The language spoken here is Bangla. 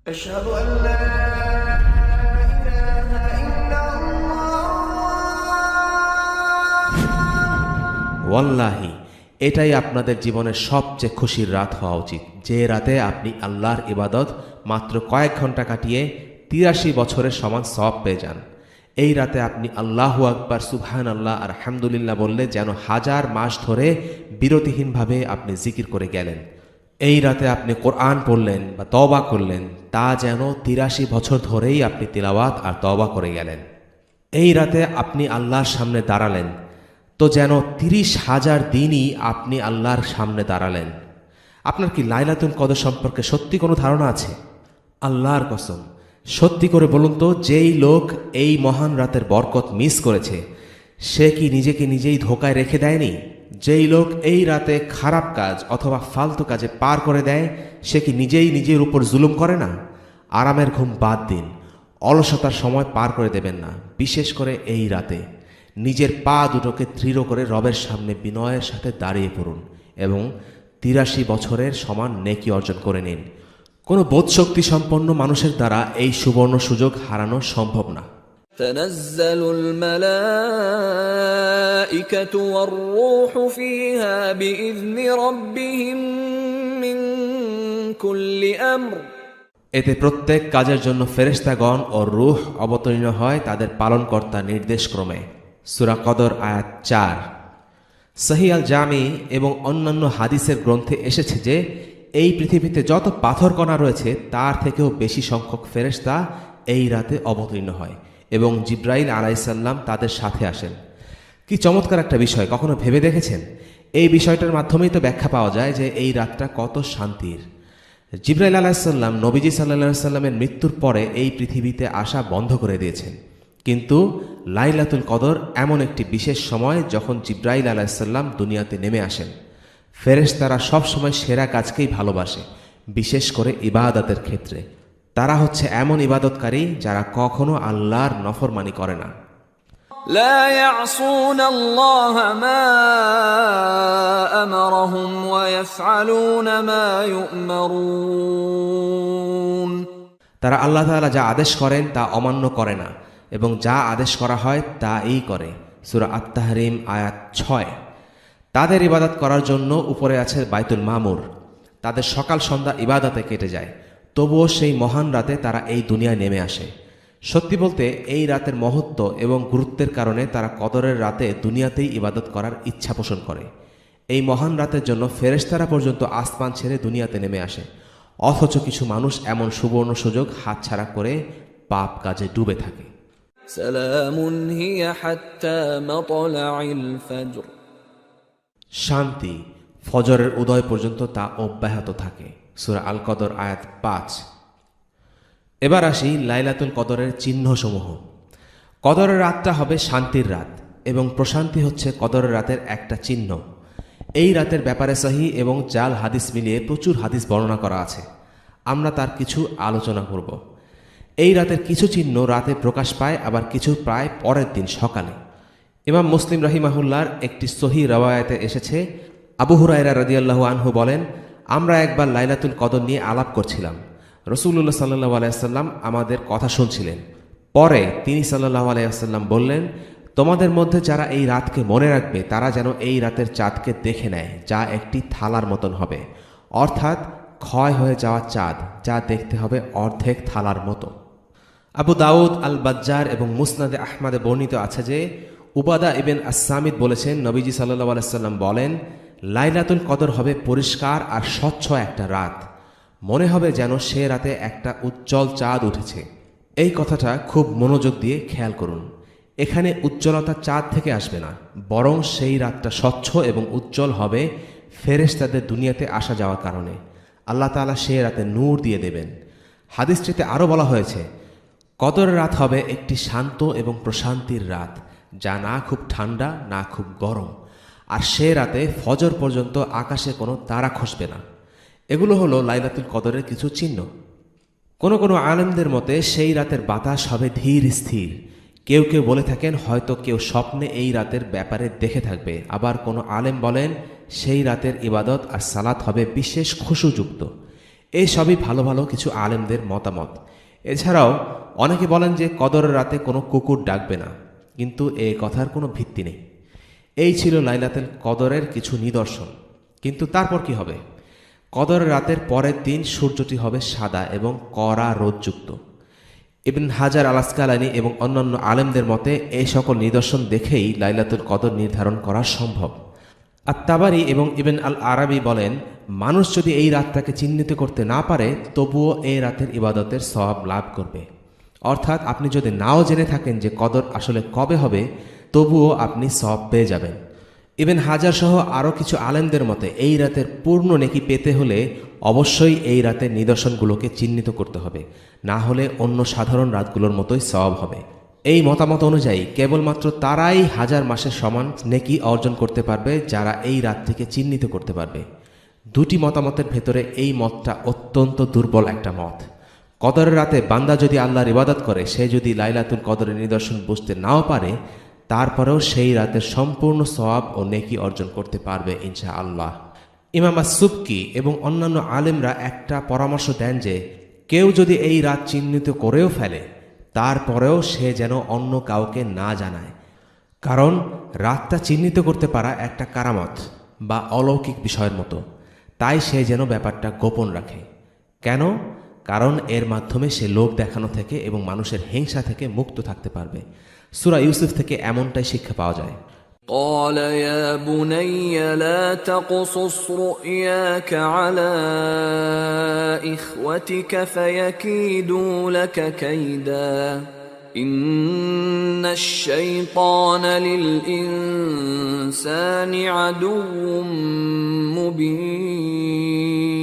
أشهد أن لا إله إلا الله ওয়াল্লাহি এটাই আপনাদের জীবনের সবচেয়ে খুশির রাত হওয়া উচিত, যে রাতে আপনি আল্লাহর ইবাদত মাত্র কয়েক ঘন্টা কাটিয়ে ৮৩ বছরের সমান সওয়াব পেয়ে যান। এই রাতে আপনি আল্লাহু আকবার, সুবহানাল্লাহ আর আলহামদুলিল্লাহ বললে যেন হাজার মাস ধরে বিরতিহীনভাবে আপনি জিকির করে গেলেন। এই রাতে আপনি কোরআন পড়লেন বা তওবা করলেন, তা যেন ৮৩ বছর ধরেই আপনি তিলাওয়াত আর তওবা করে গেলেন। এই রাতে আপনি আল্লাহর সামনে দাঁড়ালেন, তো যেন ৩০,০০০ দিনই আপনি আল্লাহর সামনে দাঁড়ালেন। আপনার কি লাইলাতুল কদর সম্পর্কে সত্যি কোনো ধারণা আছে? আল্লাহর কসম, সত্যি করে বলুন তো, যেই লোক এই মহান রাতের বরকত মিস করেছে সে কি নিজেকে নিজেই ধোকায় রেখে দেয়নি? যেই লোক এই রাতে খারাপ কাজ অথবা ফালতু কাজে পার করে দেয় সে কি নিজেই নিজের উপর জুলুম করে না? আরামের ঘুম বাদ দিন, অলসতার সময় পার করে দেবেন না। বিশেষ করে এই রাতে নিজের পা দুটোকে দৃঢ় করে রবের সামনে বিনয়ের সাথে দাঁড়িয়ে পড়ুন এবং ৮৩ বছরের সমান নেকি অর্জন করে নিন। কোনো বোধশক্তি সম্পন্ন মানুষের দ্বারা এই সুবর্ণ সুযোগ হারানো সম্ভব না। تنزل الملائكة والروح فيها بإذن ربهم من كل أمر এতে প্রত্যেক কাজের জন্য ফেরেশতাগণ ও রূহ অবতীর্ণ হয় তাদের পালনকর্তার নির্দেশক্রমে। সূরা কদর আয়াত ৪। সহিহ আল জামি এবং অন্যান্য হাদিসের গ্রন্থে এসেছে যে এই পৃথিবীতে যত পাথরকণা রয়েছে তার থেকেও বেশি সংখ্যক ফেরেশতা এই রাতে অবতীর্ণ হয় এবং জিবরাইল আলাইসাল্লাম তাদের সাথে আসেন। কি চমৎকার একটা বিষয়, কখনো ভেবে দেখেছেন? এই বিষয়টার মাধ্যমেই তো ব্যাখ্যা পাওয়া যায় যে এই রাতটা কত শান্তির। জিবরাইল আলাইসাল্লাম নবীজি সাল্লাল্লাহু সাল্লামের মৃত্যুর পরে এই পৃথিবীতে আসা বন্ধ করে দিয়েছেন, কিন্তু লাইলাতুল কদর এমন একটি বিশেষ সময় যখন জিবরাইল আলাইসাল্লাম দুনিয়াতে নেমে আসেন। ফেরেশতারা সবসময় সেরা কাজকেই ভালোবাসে, বিশেষ করে ইবাদতের ক্ষেত্রে। তারা হচ্ছে এমন ইবাদতকারী যারা কখনো আল্লাহর নফরমানি করে না। لا يعصون الله ما أمرهم ويفعلون ما يؤمرون তারা আল্লাহ তাআলা যা আদেশ করেন তা অমান্য করে না এবং যা আদেশ করা হয় তাই করে। সূরা আত-তাহরিম আয়াত ৬। তাদের ইবাদত করার জন্য উপরে আছে বাইতুল মামুর। তাদের সকাল সন্ধ্যা ইবাদতে কেটে যায়, তবুও সেই মহান রাতে তারা এই দুনিয়ায় নেমে আসে। সত্যি বলতে এই রাতের মহত্ব এবং গুরুত্বের কারণে তারা কদরের রাতে দুনিয়াতেই ইবাদত করার ইচ্ছা পোষণ করে। এই মহান রাতের জন্য ফেরেশতারা পর্যন্ত আসমান ছেড়ে দুনিয়াতে নেমে আসে, অথচ কিছু মানুষ এমন সুবর্ণ সুযোগ হাতছাড়া করে পাপ কাজে ডুবে থাকে। سلام هي حتى مطلع الفجر শান্তি ফজরের উদয় পর্যন্ত তা অব্যাহত থাকে। সূরা আল কদর আয়াত ৫। এবার আসি লাইলাতুল কদরের চিহ্নসমূহ। কদরের রাতটা হবে শান্তির রাত এবং প্রশান্তি হচ্ছে কদরের রাতের একটা চিহ্ন। এই রাতের ব্যাপারে সহিহ এবং জাল হাদিস মিলিয়ে প্রচুর হাদিস বর্ণনা করা আছে, আমরা তার কিছু আলোচনা করব। এই রাতের কিছু চিহ্ন রাতে প্রকাশ পায়, আবার কিছু প্রায় পরের দিন সকালে। ইমাম মুসলিম রাহিমাহুল্লাহর একটি সহিহ রওয়ায়াতে এসেছে, আবু হুরায়রা রাদিয়াল্লাহু আনহু বলেন, আমরা একবার লাইলাতুল কদর নিয়ে আলাপ করছিলাম। রাসূলুল্লাহ সাল্লাল্লাহু আলাইহি ওয়াসাল্লাম আমাদের কথা শুনছিলেন। পরে তিনি সাল্লাল্লাহু আলাইহি ওয়াসাল্লাম বললেন, তোমাদের মধ্যে যারা এই রাতকে মনে রাখবে তারা যেন এই রাতের চাঁদকে দেখে নেয়, যা একটি থালার মতন হবে, অর্থাৎ ক্ষয় হয়ে যাওয়া চাঁদ, যা দেখতে হবে অর্ধেক থালার মতো। আবু দাউদ আল বাজ্জার এবং মুসনাদে আহমদে বর্ণিত আছে যে উবাদা ইবনে আস-সামিত বলেছেন, নবীজি সাল্লাল্লাহু আলাইহি ওয়াসাল্লাম বলেন, লাইলাতুল কদর হবে পরিষ্কার আর স্বচ্ছ একটা রাত, মনে হবে যেন সে রাতে একটা উজ্জ্বল চাঁদ উঠেছে। এই কথাটা খুব মনোযোগ দিয়ে খেয়াল করুন। এখানে উজ্জ্বলতা চাঁদ থেকে আসবে না, বরং সেই রাতটা স্বচ্ছ এবং উজ্জ্বল হবে ফেরেশতাদের দুনিয়াতে আসা যাওয়ার কারণে। আল্লাহ তাআলা সে রাতে নূর দিয়ে দেবেন। হাদিসটিতে আরও বলা হয়েছে, কদরের রাত হবে একটি শান্ত এবং প্রশান্তির রাত, যা না খুব ঠান্ডা না খুব গরম, আর সে রাতে ফজর পর্যন্ত আকাশে কোনো তারা খসবে না। এগুলো হলো লাইলাতুল কদরের কিছু চিহ্ন। কোনো কোনো আলেমদের মতে সেই রাতের বাতাস হবে ধীর স্থির। কেউ কেউ বলে থাকেন হয়তো কেউ স্বপ্নে এই রাতের ব্যাপারে দেখে থাকবে। আবার কোনো আলেম বলেন সেই রাতের ইবাদত আর সালাত হবে বিশেষ খুশুযুক্ত। এই সবই ভালো ভালো কিছু আলেমদের মতামত। এছাড়াও অনেকে বলেন যে কদরের রাতে কোনো কুকুর ডাকবে না, কিন্তু এই কথার কোনো ভিত্তি নেই। এই ছিল লাইলাতুল কদরের কিছু নিদর্শন। কিন্তু তারপর কি হবে? কদরের রাতের পরের দিন সূর্যটি হবে সাদা এবং কড়া রোদযুক্ত। ইবন হাজার আল আসকালানী এবং অন্যান্য আলেমদের মতে এই সকল নিদর্শন দেখেই লাইলাতুল কদর নির্ধারণ করা সম্ভব। আত-তাবারি এবং ইবন আল আরাবি বলেন, মানুষ যদি এই রাতটাকে চিহ্নিত করতে না পারে তবুও এই রাতের ইবাদতের সওয়াব লাভ করবে। অর্থাৎ আপনি যদি নাও জেনে থাকেন যে কদর আসলে কবে হবে, তবুও আপনি সওয়াব পেয়ে যাবেন। ইবন হাজার সহ আরও কিছু আলেমদের মতে এই রাতের পূর্ণ নেকি পেতে হলে অবশ্যই এই রাতের নিদর্শনগুলোকে চিহ্নিত করতে হবে, না হলে অন্য সাধারণ রাতগুলোর মতোই সওয়াব হবে। এই মতামত অনুযায়ী কেবলমাত্র তারাই হাজার মাসের সমান নেকি অর্জন করতে পারবে যারা এই রাতটিকে চিহ্নিত করতে পারবে। দুটি মতামতের ভেতরে এই মতটা অত্যন্ত দুর্বল একটা মত। কদরের রাতে বান্দা যদি আল্লাহর ইবাদত করে, সে যদি লাইলাতুল কদরের নিদর্শন বুঝতে নাও পারে, তারপরেও সেই রাতের সম্পূর্ণ সওয়াব ও নেকি অর্জন করতে পারবে ইনশাআল্লাহ। ইমাম আস-সুবকি এবং অন্যান্য আলেমরা একটা পরামর্শ দেন যে কেউ যদি এই রাত চিহ্নিত করেও ফেলে, তারপরেও সে যেন অন্য কাউকে না জানায়, কারণ রাতটা চিহ্নিত করতে পারা একটা কারামত বা অলৌকিক বিষয়ের মতো। তাই সে যেন ব্যাপারটা গোপন রাখে। কেন? কারণ এর মাধ্যমে সে লোক দেখানো থেকে এবং মানুষের হিংসা থেকে মুক্ত থাকতে পারবে। সূরা ইউসুফ থেকে এমনটাই শিক্ষা পাওয়া যায়। قال يا بني لا تقصص رؤياك على إخوتك فيكيدوا لك كيدا إن الشيطان للإنسان عدو مبين.